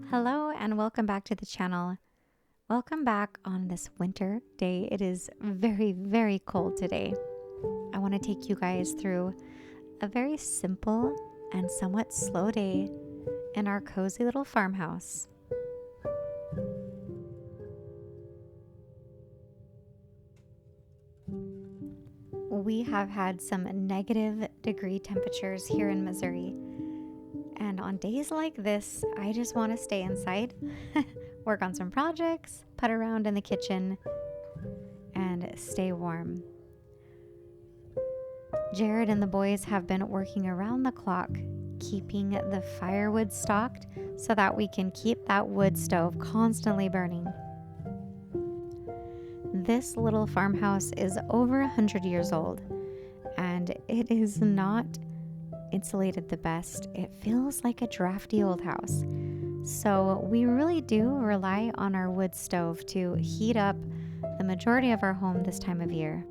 Hello and welcome back to the channel. Welcome back on this winter day. It is very, very cold today. I want to take you guys through a very simple and somewhat slow day in our cozy little farmhouse. We have had some negative degree temperatures here in Missouri. And on days like this, I just want to stay inside, work on some projects, put around in the kitchen, and stay warm. Jared and the boys have been working around the clock, keeping the firewood stocked so that we can keep that wood stove constantly burning. This little farmhouse is over 100 years old, and it is not insulated the best. It feels like a drafty old house. So we really do rely on our wood stove to heat up the majority of our home this time of year.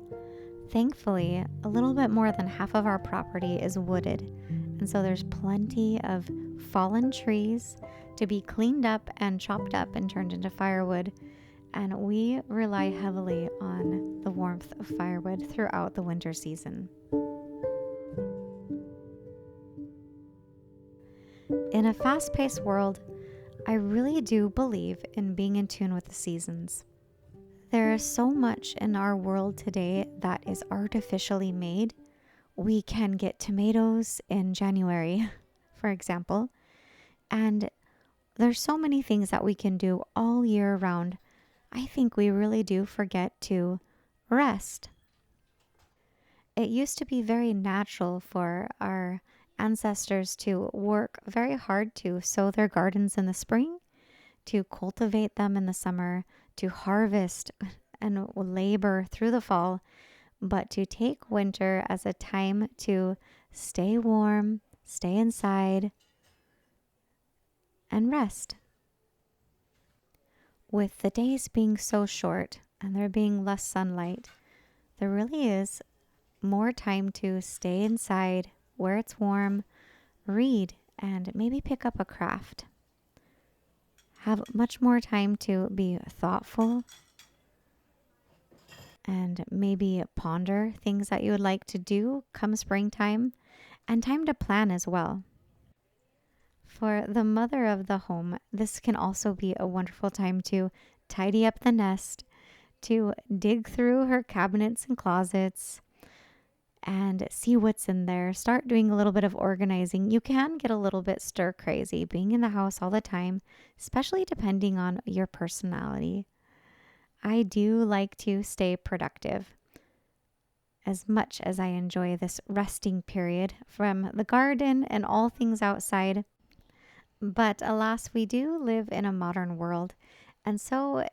Thankfully, a little bit more than half of our property is wooded, and so there's plenty of fallen trees to be cleaned up and chopped up and turned into firewood, and we rely heavily on the warmth of firewood throughout the winter season. In a fast-paced world, I really do believe in being in tune with the seasons. There is so much in our world today that is artificially made. We can get tomatoes in January, for example, and there's so many things that we can do all year round. I think we really do forget to rest. It used to be very natural for our ancestors to work very hard to sow their gardens in the spring, to cultivate them in the summer, to harvest and labor through the fall, but to take winter as a time to stay warm, stay inside, and rest. With the days being so short and there being less sunlight, there really is more time to stay inside where it's warm, read, and maybe pick up a craft. Have much more time to be thoughtful and maybe ponder things that you would like to do come springtime, and time to plan as well. For the mother of the home, this can also be a wonderful time to tidy up the nest, to dig through her cabinets and closets, and see what's in there. Start doing a little bit of organizing. You can get a little bit stir crazy being in the house all the time, especially depending on your personality. I do like to stay productive. As much as I enjoy this resting period from the garden and all things outside, but alas, we do live in a modern world, and so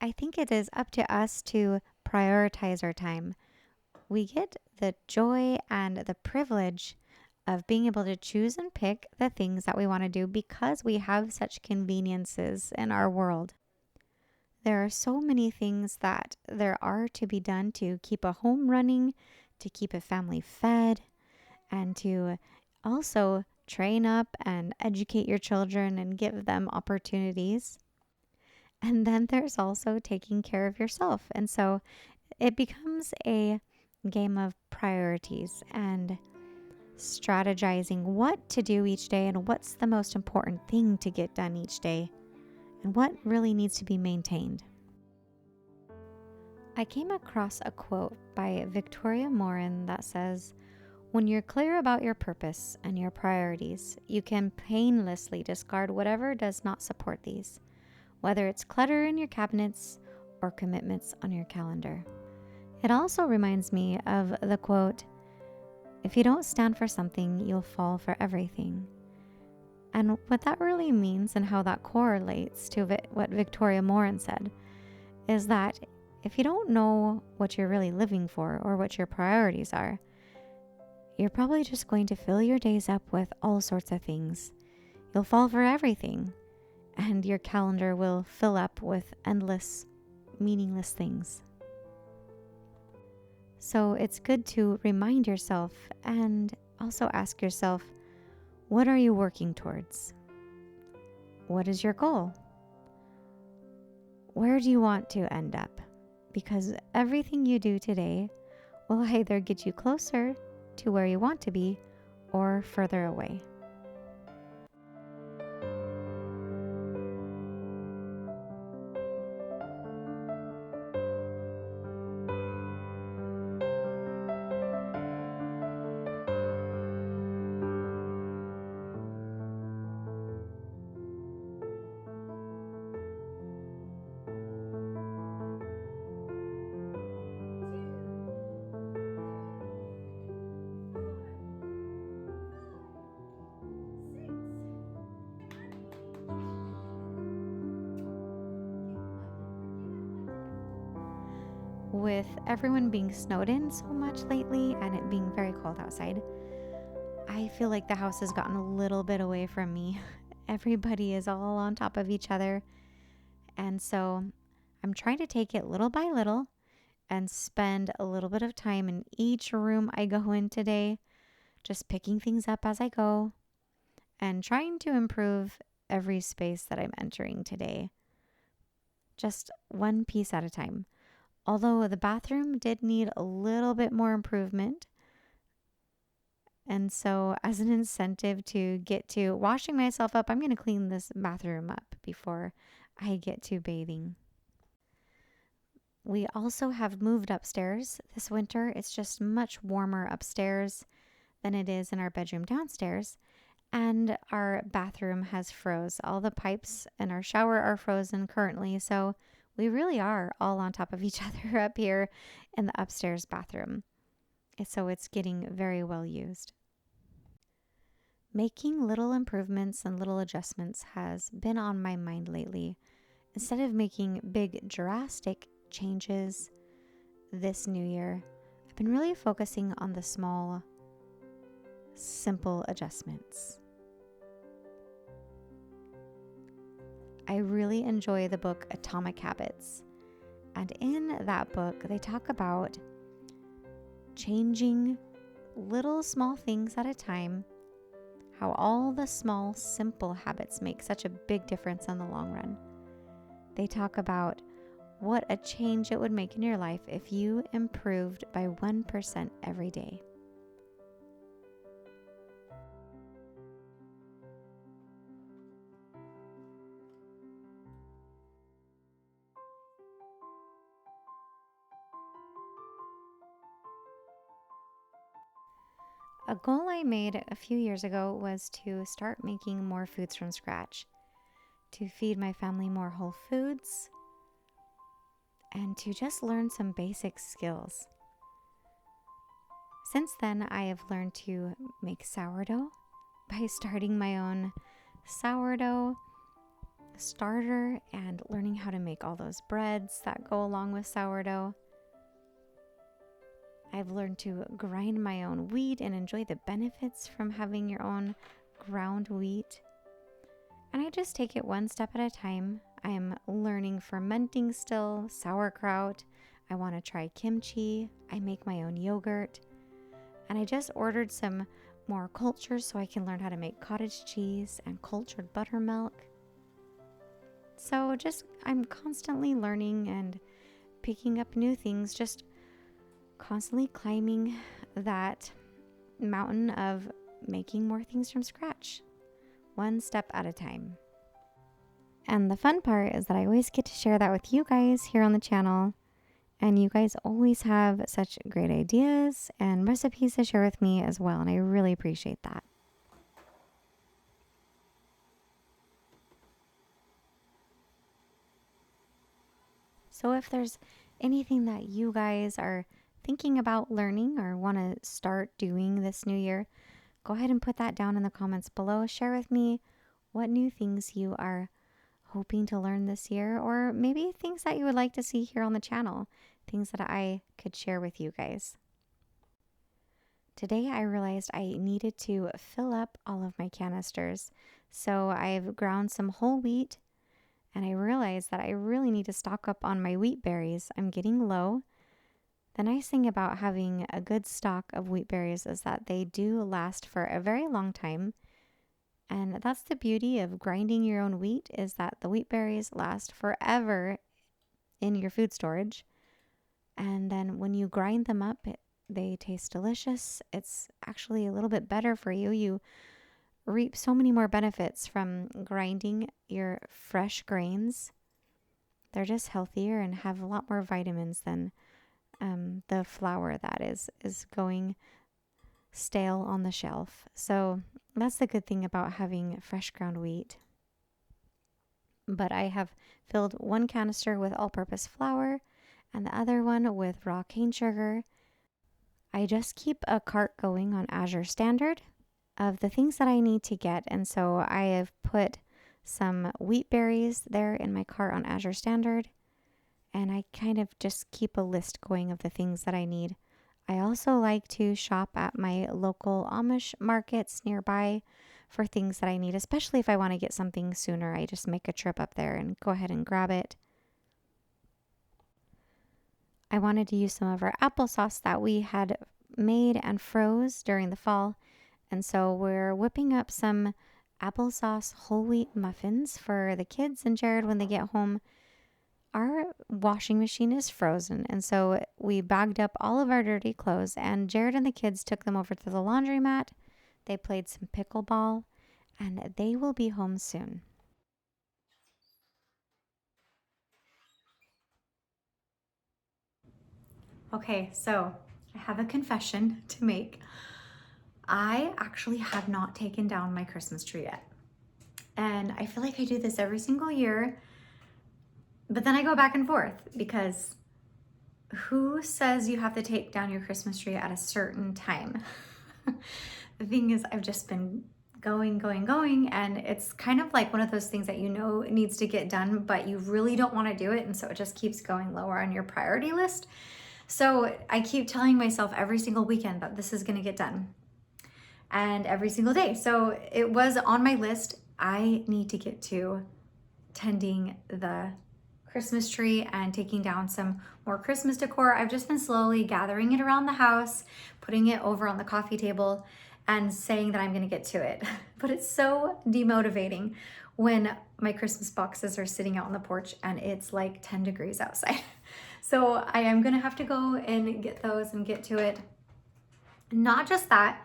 I think it is up to us to prioritize our time. We get the joy and the privilege of being able to choose and pick the things that we want to do because we have such conveniences in our world. There are so many things that there are to be done to keep a home running, to keep a family fed, and to also train up and educate your children and give them opportunities. And then there's also taking care of yourself. And so it becomes a game of priorities and strategizing what to do each day and what's the most important thing to get done each day and what really needs to be maintained. I came across a quote by Victoria Morin that says, "When you're clear about your purpose and your priorities, you can painlessly discard whatever does not support these, whether it's clutter in your cabinets or commitments on your calendar." It also reminds me of the quote, "If you don't stand for something, you'll fall for everything." And what that really means and how that correlates to what Victoria Morin said is that if you don't know what you're really living for or what your priorities are, you're probably just going to fill your days up with all sorts of things. You'll fall for everything, and your calendar will fill up with endless, meaningless things. So it's good to remind yourself and also ask yourself, what are you working towards? What is your goal? Where do you want to end up? Because everything you do today will either get you closer to where you want to be or further away. With everyone being snowed in so much lately and it being very cold outside, I feel like the house has gotten a little bit away from me. Everybody is all on top of each other. And so I'm trying to take it little by little and spend a little bit of time in each room I go in today, just picking things up as I go and trying to improve every space that I'm entering today, just one piece at a time. Although the bathroom did need a little bit more improvement. And so as an incentive to get to washing myself up, I'm going to clean this bathroom up before I get to bathing. We also have moved upstairs this winter. It's just much warmer upstairs than it is in our bedroom downstairs. And our bathroom has froze. All the pipes in our shower are frozen currently. So we really are all on top of each other up here in the upstairs bathroom. So it's getting very well used. Making little improvements and little adjustments has been on my mind lately. Instead of making big drastic changes this new year, I've been really focusing on the small, simple adjustments. I really enjoy the book Atomic Habits. And in that book, they talk about changing little small things at a time, how all the small, simple habits make such a big difference in the long run. They talk about what a change it would make in your life if you improved by 1% every day. A goal I made a few years ago was to start making more foods from scratch, to feed my family more whole foods, and to just learn some basic skills. Since then, I have learned to make sourdough by starting my own sourdough starter and learning how to make all those breads that go along with sourdough. I've learned to grind my own wheat and enjoy the benefits from having your own ground wheat. And I just take it one step at a time. I am learning fermenting still, sauerkraut. I want to try kimchi. I make my own yogurt. And I just ordered some more cultures so I can learn how to make cottage cheese and cultured buttermilk. So I'm constantly learning and picking up new things, just constantly climbing that mountain of making more things from scratch, one step at a time. And the fun part is that I always get to share that with you guys here on the channel. And you guys always have such great ideas and recipes to share with me as well. And I really appreciate that. So if there's anything that you guys are thinking about learning or want to start doing this new year, go ahead and put that down in the comments below. Share with me what new things you are hoping to learn this year, or maybe things that you would like to see here on the channel, things that I could share with you guys. Today I realized I needed to fill up all of my canisters. So I've ground some whole wheat, and I realized that I really need to stock up on my wheat berries. I'm getting low. The nice thing about having a good stock of wheat berries is that they do last for a very long time. And that's the beauty of grinding your own wheat, is that the wheat berries last forever in your food storage. And then when you grind them up, they taste delicious. It's actually a little bit better for you. You reap so many more benefits from grinding your fresh grains. They're just healthier and have a lot more vitamins than the flour that is going stale on the shelf. So that's the good thing about having fresh ground wheat. But I have filled one canister with all-purpose flour and the other one with raw cane sugar. I just keep a cart going on Azure Standard of the things that I need to get. And so I have put some wheat berries there in my cart on Azure Standard. And I kind of just keep a list going of the things that I need. I also like to shop at my local Amish markets nearby for things that I need, especially if I want to get something sooner. I just make a trip up there and go ahead and grab it. I wanted to use some of our applesauce that we had made and froze during the fall. And so we're whipping up some applesauce whole wheat muffins for the kids and Jared when they get home. Our washing machine is frozen, and so we bagged up all of our dirty clothes, and Jared and the kids took them over to the laundromat. They played some pickleball, and they will be home soon. Okay, so I have a confession to make. I actually have not taken down my Christmas tree yet. And I feel like I do this every single year, but then I go back and forth because who says you have to take down your Christmas tree at a certain time? The thing is, I've just been going, and it's kind of like one of those things that you know needs to get done, but you really don't want to do it, and so it just keeps going lower on your priority list. So I keep telling myself every single weekend that this is going to get done, and every single day. So it was on my list. I need to get to tending the Christmas tree and taking down some more Christmas decor. I've just been slowly gathering it around the house, putting it over on the coffee table and saying that I'm going to get to it. But it's so demotivating when my Christmas boxes are sitting out on the porch and it's like 10 degrees outside. So I am going to have to go and get those and get to it. Not just that,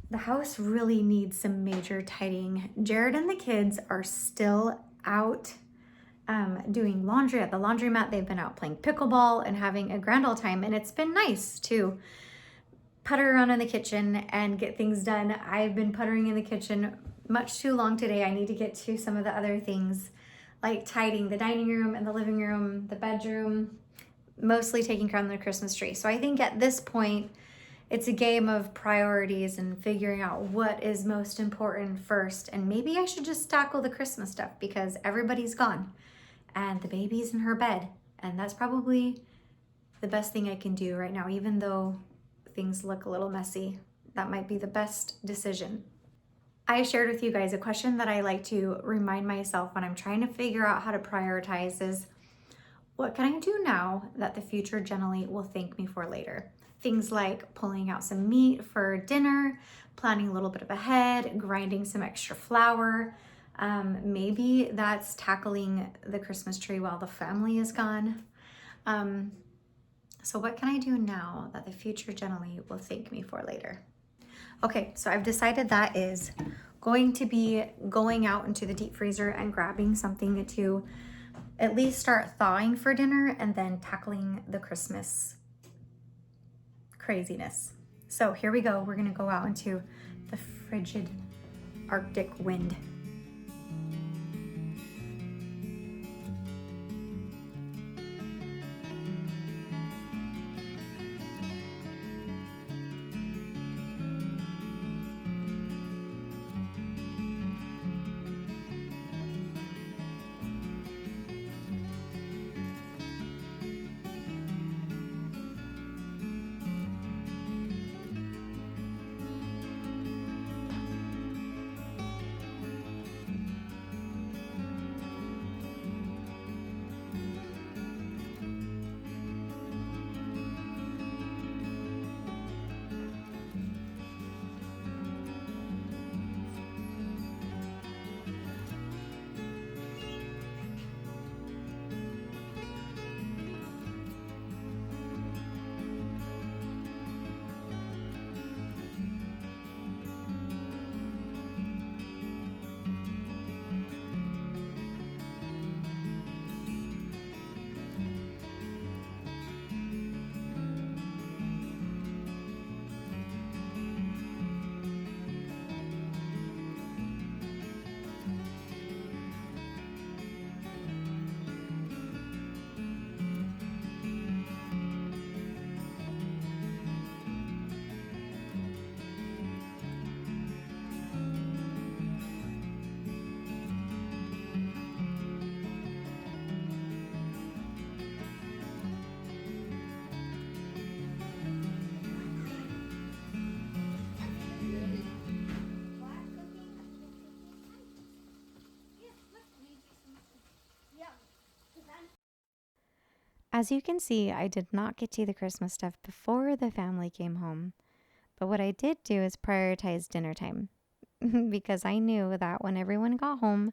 the house really needs some major tidying. Jared and the kids are still out doing laundry at the laundromat. They've been out playing pickleball and having a grand old time, and it's been nice to putter around in the kitchen and get things done. I've been puttering in the kitchen much too long today. I need to get to some of the other things like tidying the dining room and the living room, the bedroom, mostly taking care of the Christmas tree. So I think at this point, it's a game of priorities and figuring out what is most important first. And maybe I should just tackle the Christmas stuff because everybody's gone and the baby's in her bed. And that's probably the best thing I can do right now, even though things look a little messy. That might be the best decision. I shared with you guys a question that I like to remind myself when I'm trying to figure out how to prioritize is, what can I do now that the future generally will thank me for later? Things like pulling out some meat for dinner, planning a little bit of ahead, grinding some extra flour. Maybe that's tackling the Christmas tree while the family is gone. So what can I do now that the future generally will thank me for later? Okay, so I've decided that is going to be going out into the deep freezer and grabbing something to at least start thawing for dinner and then tackling the Christmas craziness. So here we go. We're gonna go out into the frigid Arctic wind. As you can see, I did not get to the Christmas stuff before the family came home. But what I did do is prioritize dinner time because I knew that when everyone got home,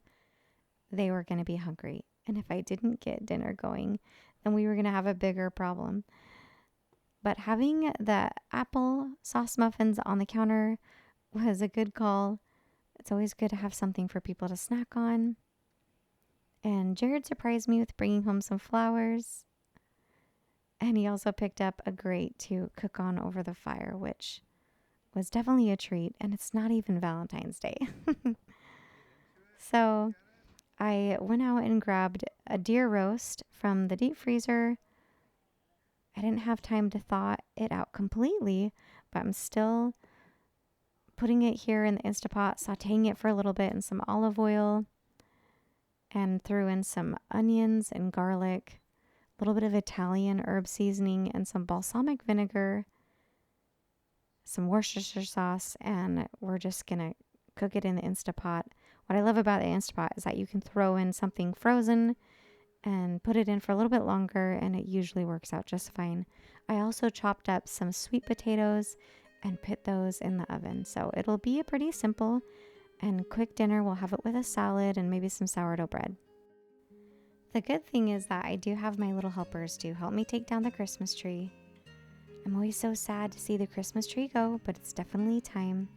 they were going to be hungry. And if I didn't get dinner going, then we were going to have a bigger problem. But having the apple sauce muffins on the counter was a good call. It's always good to have something for people to snack on. And Jared surprised me with bringing home some flowers. And he also picked up a grate to cook on over the fire, which was definitely a treat. And it's not even Valentine's Day. So I went out and grabbed a deer roast from the deep freezer. I didn't have time to thaw it out completely, but I'm still putting it here in the Instapot, sauteing it for a little bit in some olive oil, and threw in some onions and garlic, a little bit of Italian herb seasoning, and some balsamic vinegar, some Worcestershire sauce, and we're just going to cook it in the Instapot. What I love about the Instapot is that you can throw in something frozen and put it in for a little bit longer, and it usually works out just fine. I also chopped up some sweet potatoes and put those in the oven. So it'll be a pretty simple and quick dinner. We'll have it with a salad and maybe some sourdough bread. The good thing is that I do have my little helpers to help me take down the Christmas tree. I'm always so sad to see the Christmas tree go, but it's definitely time.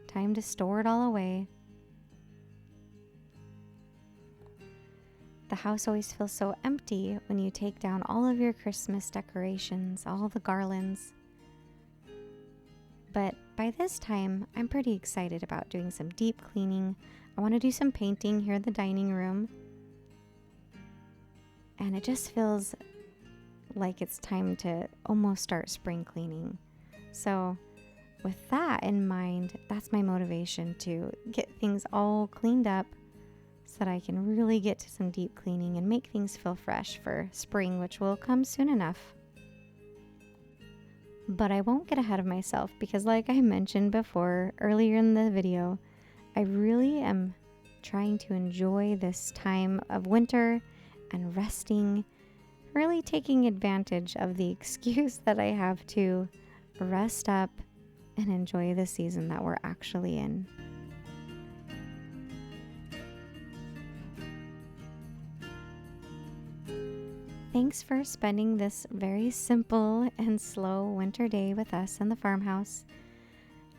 Time to store it all away. The house always feels so empty when you take down all of your Christmas decorations, all the garlands. But by this time, I'm pretty excited about doing some deep cleaning. I want to do some painting here in the dining room. And it just feels like it's time to almost start spring cleaning. So with that in mind, that's my motivation to get things all cleaned up so that I can really get to some deep cleaning and make things feel fresh for spring, which will come soon enough. But I won't get ahead of myself because, like I mentioned before earlier in the video, I really am trying to enjoy this time of winter and resting, really taking advantage of the excuse that I have to rest up and enjoy the season that we're actually in. Thanks for spending this very simple and slow winter day with us in the farmhouse.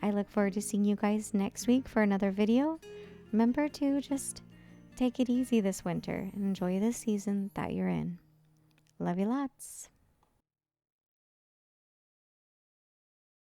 I look forward to seeing you guys next week for another video. Remember to just take it easy this winter and enjoy the season that you're in. Love you lots.